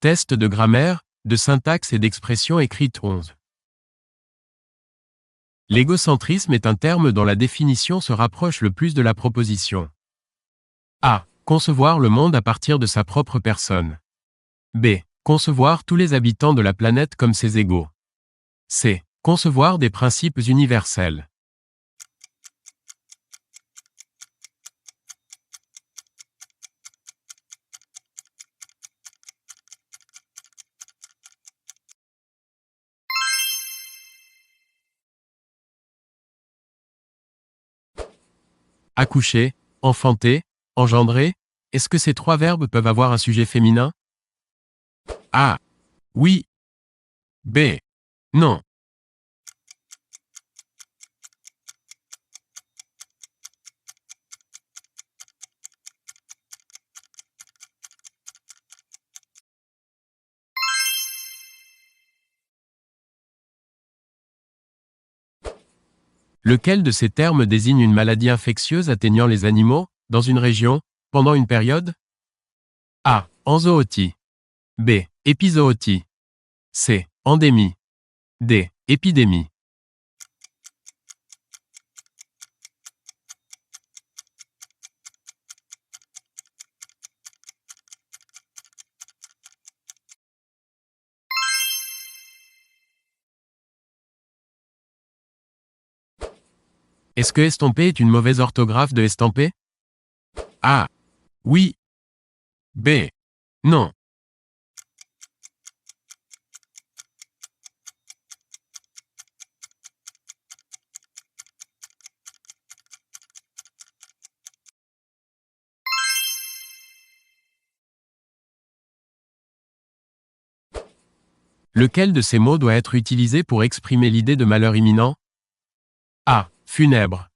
Test de grammaire, de syntaxe et d'expression écrite 11. L'égocentrisme est un terme dont la définition se rapproche le plus de la proposition. A. Concevoir le monde à partir de sa propre personne. B. Concevoir tous les habitants de la planète comme ses égaux. C. Concevoir des principes universels. Accoucher, enfanter, engendrer, est-ce que ces trois verbes peuvent avoir un sujet féminin? A. Oui. B. Non. Lequel de ces termes désigne une maladie infectieuse atteignant les animaux, dans une région, pendant une période? A. Enzootie. B. Épizootie. C. Endémie. D. Épidémie. Est-ce que estomper est une mauvaise orthographe de estamper? A. Oui. B. Non. Lequel de ces mots doit être utilisé pour exprimer l'idée de malheur imminent? A. Funèbre.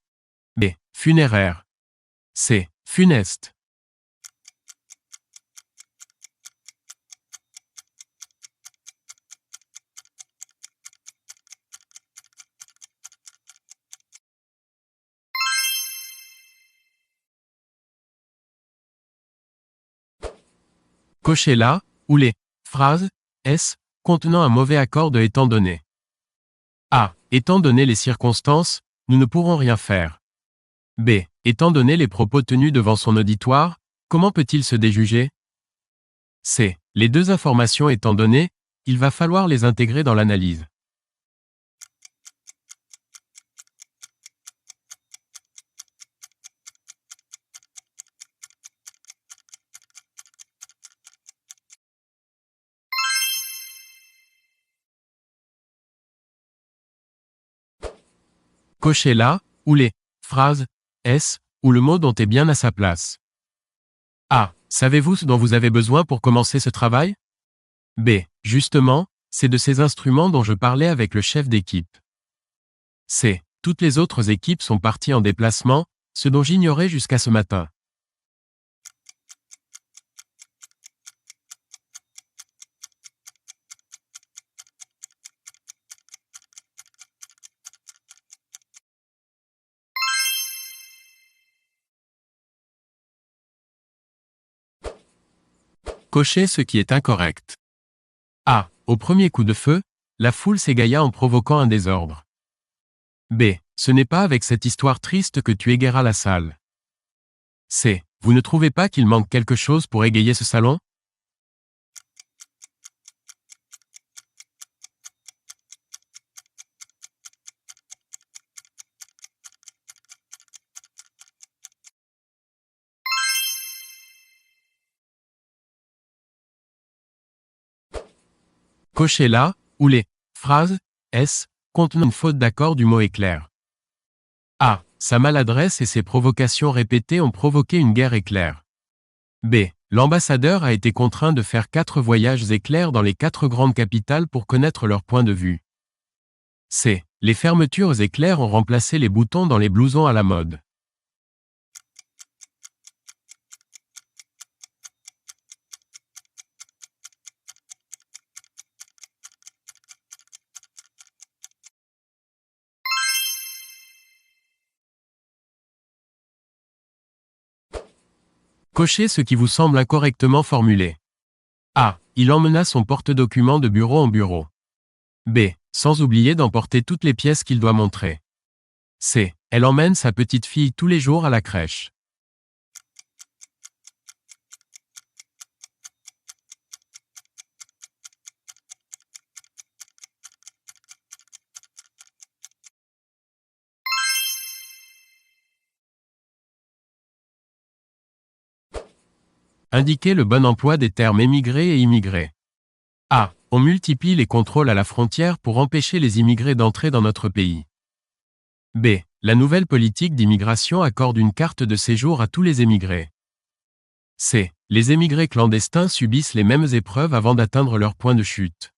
B. Funéraire. C. Funeste. Cochez là, ou les phrases S contenant un mauvais accord de étant donné. A. Étant donné les circonstances, nous ne pourrons rien faire. B. Étant donné les propos tenus devant son auditoire, comment peut-il se déjuger? C. Les deux informations étant données, il va falloir les intégrer dans l'analyse. Cochez là, ou les phrases S, où le mot dont est bien à sa place. A. Savez-vous ce dont vous avez besoin pour commencer ce travail? B. Justement, c'est de ces instruments dont je parlais avec le chef d'équipe. C. Toutes les autres équipes sont parties en déplacement, ce dont j'ignorais jusqu'à ce matin. Cochez ce qui est incorrect. A. Au premier coup de feu, la foule s'égaya en provoquant un désordre. B. Ce n'est pas avec cette histoire triste que tu égayeras la salle. C. Vous ne trouvez pas qu'il manque quelque chose pour égayer ce salon? Cochez là, où les phrases S contenant une faute d'accord du mot éclair. A. Sa maladresse et ses provocations répétées ont provoqué une guerre éclair. B. L'ambassadeur a été contraint de faire 4 voyages éclairs dans les 4 grandes capitales pour connaître leur point de vue. C. Les fermetures éclairs ont remplacé les boutons dans les blousons à la mode. Cochez ce qui vous semble incorrectement formulé. A. Il emmena son porte-documents de bureau en bureau. B. Sans oublier d'emporter toutes les pièces qu'il doit montrer. C. Elle emmène sa petite fille tous les jours à la crèche. Indiquez le bon emploi des termes émigré et immigré. A. On multiplie les contrôles à la frontière pour empêcher les immigrés d'entrer dans notre pays. B. La nouvelle politique d'immigration accorde une carte de séjour à tous les émigrés. C. Les émigrés clandestins subissent les mêmes épreuves avant d'atteindre leur point de chute.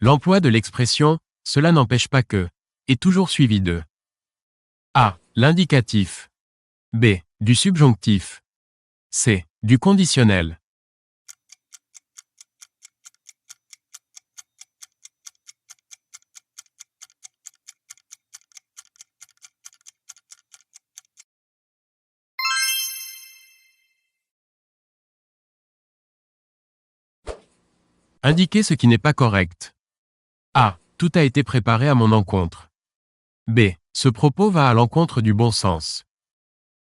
L'emploi de l'expression « cela n'empêche pas que » est toujours suivi de A. L'indicatif. B. Du subjonctif. C. Du conditionnel. Indiquez ce qui n'est pas correct. A. Tout a été préparé à mon encontre. B. Ce propos va à l'encontre du bon sens.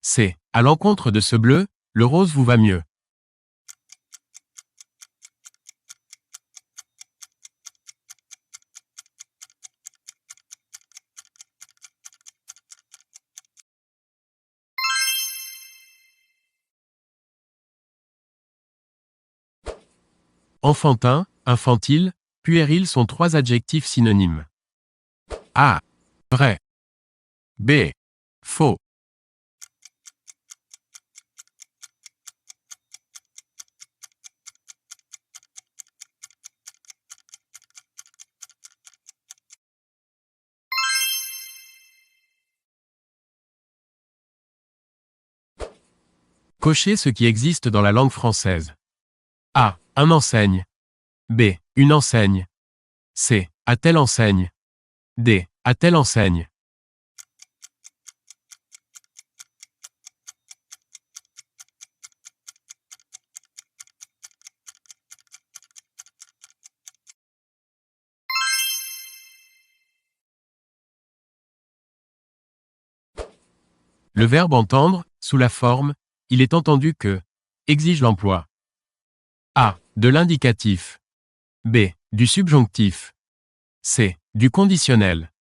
C. À l'encontre de ce bleu, le rose vous va mieux. Enfantin, infantile, puéril sont trois adjectifs synonymes. A. Vrai. B. Faux. Cochez ce qui existe dans la langue française. A. Un enseigne. B. Une enseigne. C. À telle enseigne. D. À telle enseigne. Le verbe entendre, sous la forme, il est entendu que, exige l'emploi. A. De l'indicatif. B. Du subjonctif. C. Du conditionnel.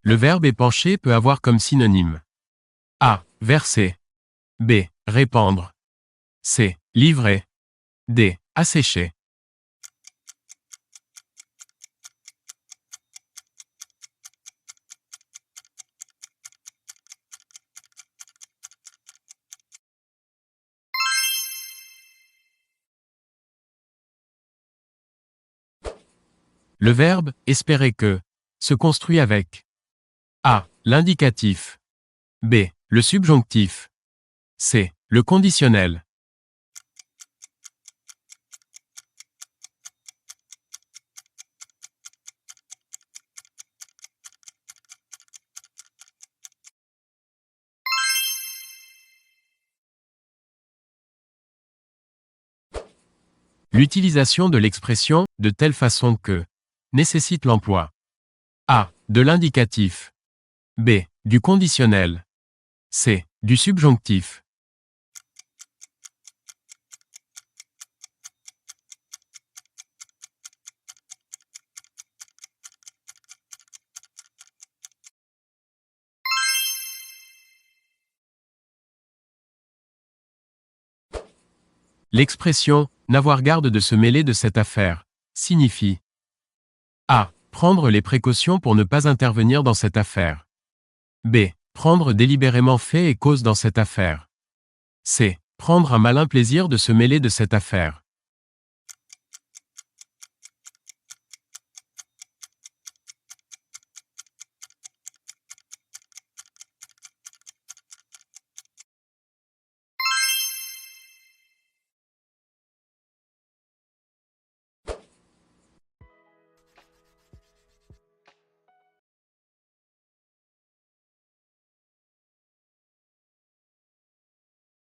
Le verbe épancher peut avoir comme synonyme A. Verser. B. Répandre. C. Livrer. D. Assécher. Le verbe espérer que se construit avec A. L'indicatif. B. Le subjonctif. C. Le conditionnel. L'utilisation de l'expression « de telle façon que » nécessite l'emploi A. De l'indicatif. B. Du conditionnel. C. Du subjonctif. L'expression « n'avoir garde de se mêler de cette affaire » signifie A. Prendre les précautions pour ne pas intervenir dans cette affaire. B. Prendre délibérément fait et cause dans cette affaire. C. Prendre un malin plaisir de se mêler de cette affaire.